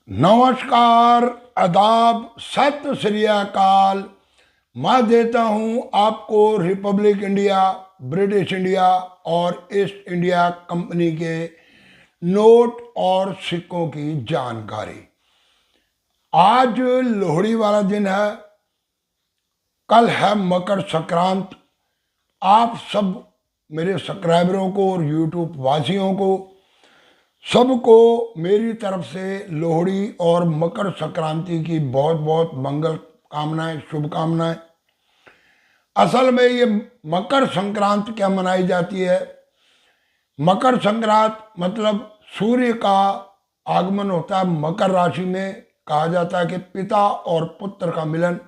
नमस्कार, आदाब, सत श्री अकाल। मैं देता हूं आपको रिपब्लिक इंडिया, ब्रिटिश इंडिया और ईस्ट इंडिया कंपनी के नोट और सिक्कों की जानकारी। आज लोहड़ी वाला दिन है, कल है मकर संक्रांत। आप सब मेरे सब्सक्राइबरों को और यूट्यूब वासियों को सबको मेरी तरफ से लोहड़ी और मकर संक्रांति की बहुत बहुत मंगल कामनाएं, शुभकामनाएं। असल में ये मकर संक्रांति क्या मनाई जाती है? मकर संक्रांति मतलब सूर्य का आगमन होता है मकर राशि में। कहा जाता है कि पिता और पुत्र का मिलन,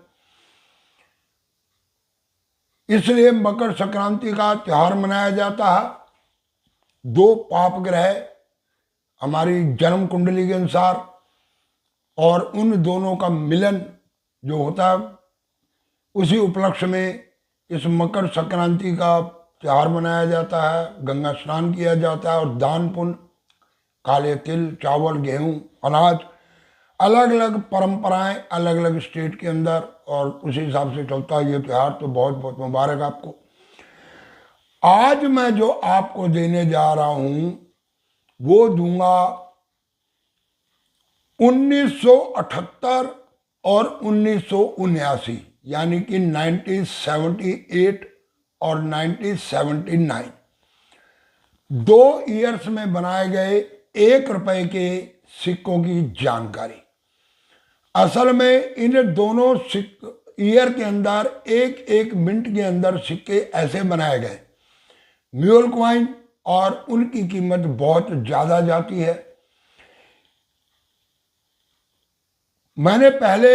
इसलिए मकर संक्रांति का त्यौहार मनाया जाता है। दो पाप ग्रह हमारी जन्म कुंडली के अनुसार और उन दोनों का मिलन जो होता है, उसी उपलक्ष्य में इस मकर संक्रांति का त्यौहार मनाया जाता है। गंगा स्नान किया जाता है और दान पुण्य, काले तिल, चावल, गेहूं, अनाज, अलग अलग परंपराएं अलग अलग स्टेट के अंदर, और उसी हिसाब से चलता है ये त्यौहार। तो बहुत बहुत मुबारक आपको। आज मैं जो आपको देने जा रहा हूं वो दूंगा 1978 और 1979, यानी कि 1978 और 1979, 2 ईयर्स में बनाए गए 1 रुपए के सिक्कों की जानकारी। असल में इन दोनों ईयर के अंदर एक एक मिनट के अंदर सिक्के ऐसे बनाए गए, म्यूल कॉइन, और उनकी कीमत बहुत ज्यादा जाती है। मैंने पहले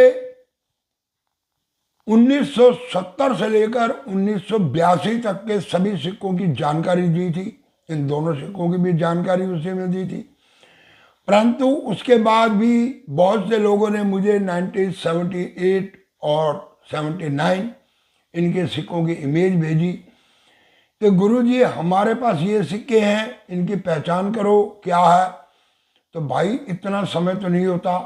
1970 से लेकर 1982 तक के सभी सिक्कों की जानकारी दी थी। इन दोनों सिक्कों की भी जानकारी उसी में दी थी, परंतु उसके बाद भी बहुत से लोगों ने मुझे 1978 और 79 इनके सिक्कों की इमेज भेजी कि गुरुजी हमारे पास ये सिक्के हैं, इनकी पहचान करो क्या है। तो भाई इतना समय तो नहीं होता,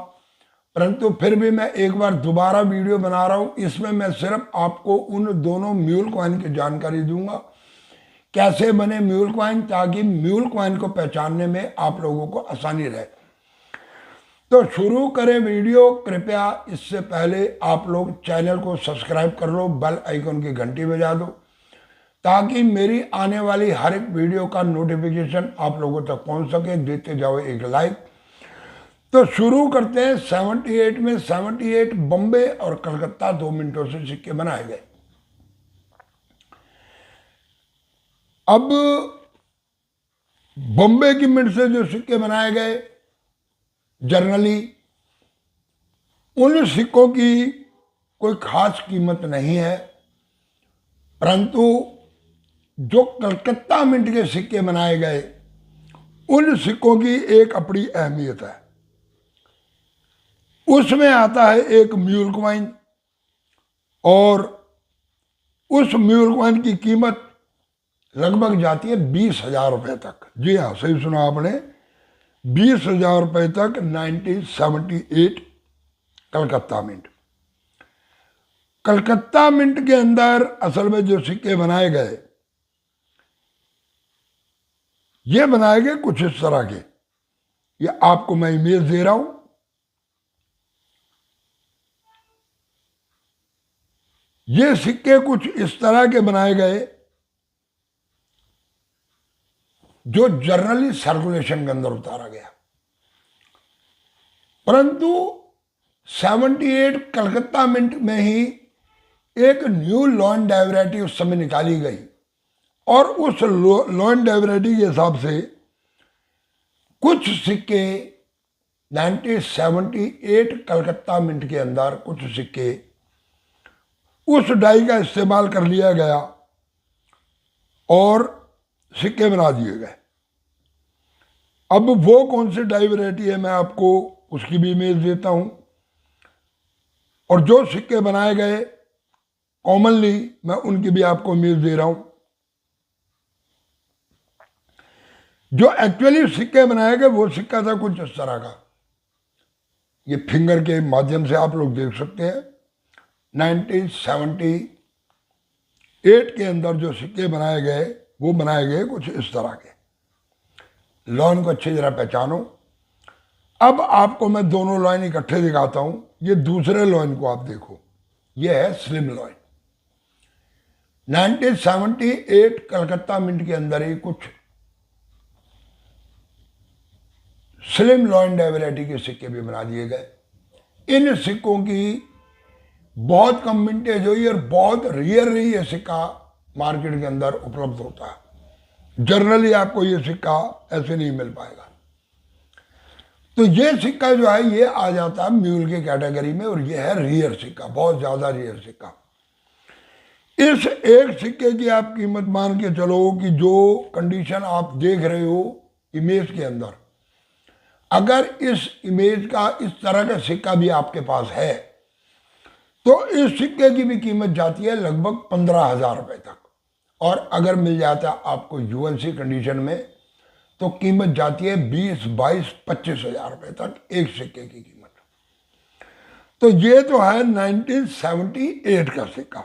परंतु फिर भी मैं एक बार दोबारा वीडियो बना रहा हूँ। इसमें मैं सिर्फ आपको उन दोनों म्यूल कॉइन की जानकारी दूंगा, कैसे बने म्यूल कॉइन, ताकि म्यूल कॉइन को पहचानने में आप लोगों को आसानी रहे। तो शुरू करें वीडियो। कृपया इससे पहले आप लोग चैनल को सब्सक्राइब कर लो, बेल आइकन की घंटी बजा दो, ताकि मेरी आने वाली हर एक वीडियो का नोटिफिकेशन आप लोगों तक पहुंच सके। देते जाओ एक लाइक। तो शुरू करते हैं। 78 में 78 बॉम्बे और कलकत्ता 2 मिनटों से सिक्के बनाए गए। अब बॉम्बे की मिनट से जो सिक्के बनाए गए, जनरली उन सिक्कों की कोई खास कीमत नहीं है, परंतु जो कलकत्ता मिंट के सिक्के बनाए गए उन सिक्कों की एक अपनी अहमियत है। उसमें आता है एक म्यूल कॉइन, और उस म्यूल कॉइन की कीमत लगभग जाती है 20,000 रुपए तक। जी हाँ, सही सुना आपने, 20,000 रुपए तक 1978 कलकत्ता मिंट। कलकत्ता मिंट के अंदर असल में जो सिक्के बनाए गए, ये बनाए गए कुछ इस तरह के। ये आपको मैं इमेज दे रहा हूं। ये सिक्के कुछ इस तरह के बनाए गए जो जनरली सर्कुलेशन के अंदर उतारा गया, परंतु 78 कलकत्ता मिंट में ही एक न्यू लॉ एंड डाइवरेटी उस समय निकाली गई, और उस लॉ एंड डाइवरेटी के हिसाब से कुछ सिक्के 1978 कलकत्ता मिंट के अंदर कुछ सिक्के उस डाई का इस्तेमाल कर लिया गया और सिक्के बना दिए गए। अब वो कौन सी डाई वैरायटी है मैं आपको उसकी भी इमेज देता हूं, और जो सिक्के बनाए गए कॉमनली मैं उनकी भी आपको इमेज दे रहा हूं। जो एक्चुअली सिक्के बनाए गए वो सिक्का था कुछ इस तरह का। ये फिंगर के माध्यम से आप लोग देख सकते हैं। 1978 के अंदर जो सिक्के बनाए गए वो बनाए गए कुछ इस तरह के। लाइन को अच्छी तरह पहचानो। अब आपको मैं दोनों लाइन इकट्ठे दिखाता हूं। ये दूसरे लाइन को आप देखो, ये है स्लिम लाइन। 1978 कलकत्ता मिंट के अंदर ही कुछ स्लिम लॉइन वैरायटी के सिक्के भी बना दिए गए। इन सिक्कों की बहुत कम मिंटेज हुई और बहुत रेयरली ये सिक्का मार्केट के अंदर उपलब्ध होता है। जनरली आपको ये सिक्का ऐसे नहीं मिल पाएगा। तो ये सिक्का जो है ये आ जाता है म्यूल के कैटेगरी में, और ये है रेयर सिक्का, बहुत ज्यादा रेयर सिक्का। इस एक सिक्के की आप कीमत मान के चलो कि जो कंडीशन आप देख रहे हो इमेज के अंदर, अगर इस इमेज का इस तरह का सिक्का भी आपके पास है तो इस सिक्के की भी कीमत जाती है लगभग 15,000 रुपए तक। और अगर मिल जाता है आपको यूएनसी कंडीशन में तो कीमत जाती है 20, 22, 25,000 रुपए तक एक सिक्के की कीमत। तो ये तो है 1978 का सिक्का।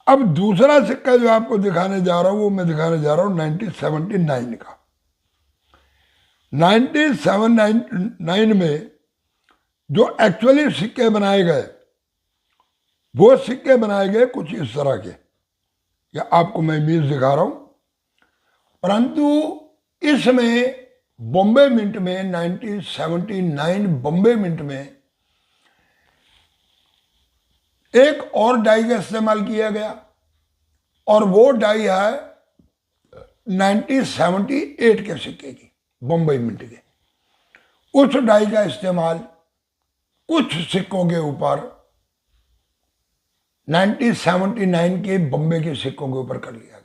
अब दूसरा सिक्का जो आपको दिखाने जा रहा हूं वो मैं दिखाने जा रहा हूं 1979 का। 1979 में जो एक्चुअली सिक्के बनाए गए वो सिक्के बनाए गए कुछ इस तरह के, या आपको मैं इमेज दिखा रहा हूं। परंतु इसमें बॉम्बे मिंट में 1979 बॉम्बे मिंट में एक और डाई का इस्तेमाल किया गया, और वो डाई है 1978 के सिक्के की, बॉम्बे मिंट के। उस डाई का इस्तेमाल कुछ सिक्कों के ऊपर 1979 के बॉम्बे के सिक्कों के ऊपर कर लिया गया।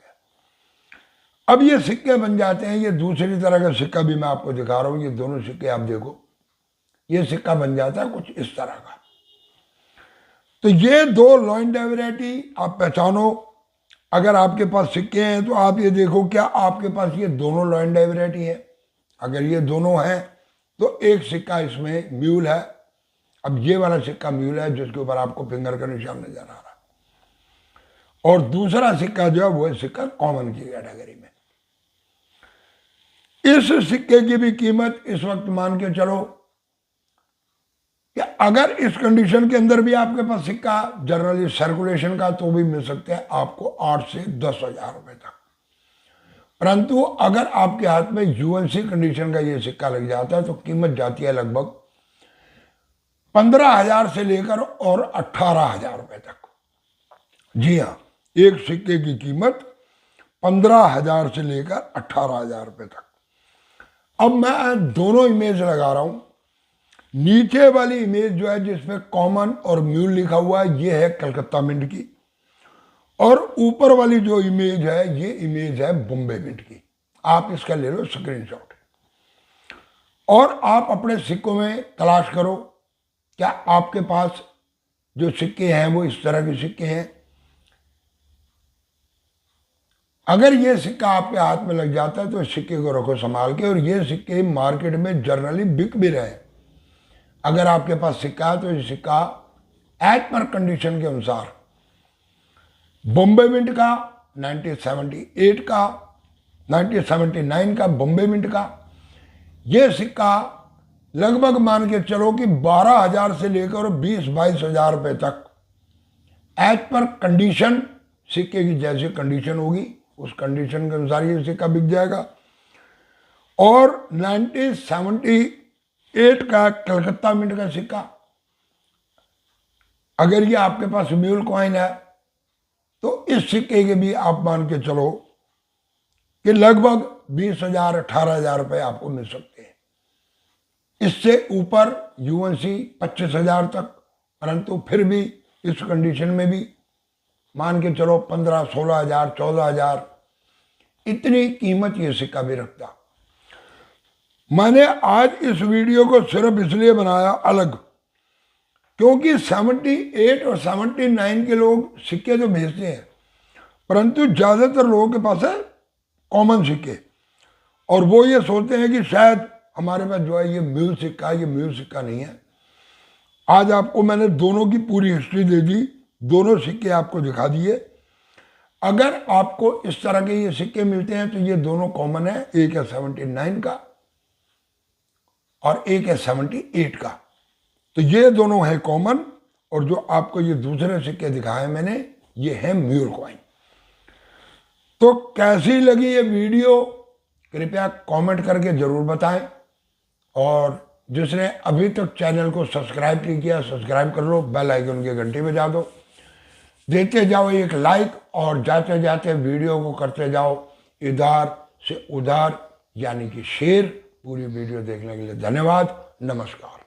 अब ये सिक्के बन जाते हैं। ये दूसरी तरह का सिक्का भी मैं आपको दिखा रहा हूं। ये दोनों सिक्के आप देखो, ये सिक्का बन जाता है कुछ इस तरह का। तो ये दो लॉइन वैरायटी आप पहचानो। अगर आपके पास सिक्के हैं तो आप ये देखो क्या आपके पास ये दोनों लॉइन वैरायटी है। अगर ये दोनों हैं तो एक सिक्का इसमें म्यूल है। अब ये वाला सिक्का म्यूल है जिसके ऊपर आपको फिंगर का निशान नजर आ रहा है, और दूसरा सिक्का जो है वो है सिक्का कॉमन की कैटेगरी में। इस सिक्के की भी कीमत इस वक्त मान के चलो कि अगर इस कंडीशन के अंदर भी आपके पास सिक्का जनरली सर्कुलेशन का तो भी मिल सकते हैं आपको 8 से 10,000 रुपए तक। परंतु अगर आपके हाथ में यूएनसी कंडीशन का ये सिक्का लग जाता है तो कीमत जाती है लगभग 15,000 से लेकर और 18,000 रुपए तक। जी हाँ, एक सिक्के की कीमत 15,000 से लेकर 18,000 रुपए तक। अब मैं दोनों इमेज लगा रहा हूं। नीचे वाली इमेज जो है जिसमें कॉमन और म्यूल लिखा हुआ है ये है कलकत्ता मिंट की, और ऊपर वाली जो इमेज है ये इमेज है बॉम्बे मिंट की। आप इसका ले लो स्क्रीनशॉट और आप अपने सिक्कों में तलाश करो क्या आपके पास जो सिक्के हैं वो इस तरह के सिक्के हैं। अगर ये सिक्का आपके हाथ में लग जाता है तो इस सिक्के को रखो संभाल के, और ये सिक्के मार्केट में जनरली बिक भी रहे। अगर आपके पास सिक्का है तो ये सिक्का एज पर कंडीशन के अनुसार बॉम्बे मिंट का 1978 का 1979 का बॉम्बे मिंट का ये सिक्का लगभग मान के चलो कि 12,000 से लेकर 20-22 हजार रुपए तक एज पर कंडीशन, सिक्के की जैसी कंडीशन होगी उस कंडीशन के अनुसार ये सिक्का बिक जाएगा। और 1978 का कलकत्ता मिंट का सिक्का अगर ये आपके पास म्यूल कॉइन है तो इस सिक्के के भी आप मान के चलो कि लगभग 20,000 18,000 रुपए आपको मिल सकते हैं। इससे ऊपर यूएनसी 25,000 तक, परंतु फिर भी इस कंडीशन में भी मान के चलो 15, 16,000, 14,000 इतनी कीमत ये सिक्का भी रखता। मैंने आज इस वीडियो को सिर्फ इसलिए बनाया अलग क्योंकि 78 और 79 के लोग सिक्के तो भेजते हैं, परंतु ज़्यादातर लोगों के पास है कॉमन सिक्के, और वो ये सोचते हैं कि शायद हमारे पास जो है ये म्यूल सिक्का, ये म्यूल सिक्का नहीं है। आज आपको मैंने दोनों की पूरी हिस्ट्री दे दी, दोनों सिक्के आपको दिखा दिए। अगर आपको इस तरह के ये सिक्के मिलते हैं तो ये दोनों कॉमन है, एक है 79 का और एक है 78 का, तो ये दोनों है कॉमन। और जो आपको ये दूसरे सिक्के दिखाए मैंने, ये है म्यूल कॉइन। तो कैसी लगी ये वीडियो कृपया कमेंट करके जरूर बताएं, और जिसने अभी तक चैनल को सब्सक्राइब नहीं किया सब्सक्राइब कर लो, बेल आइकन की घंटी बजा दो, देते जाओ एक लाइक, और जाते जाते वीडियो को करते जाओ इधर से उधर, यानी कि शेयर। पूरी वीडियो देखने के लिए धन्यवाद, नमस्कार।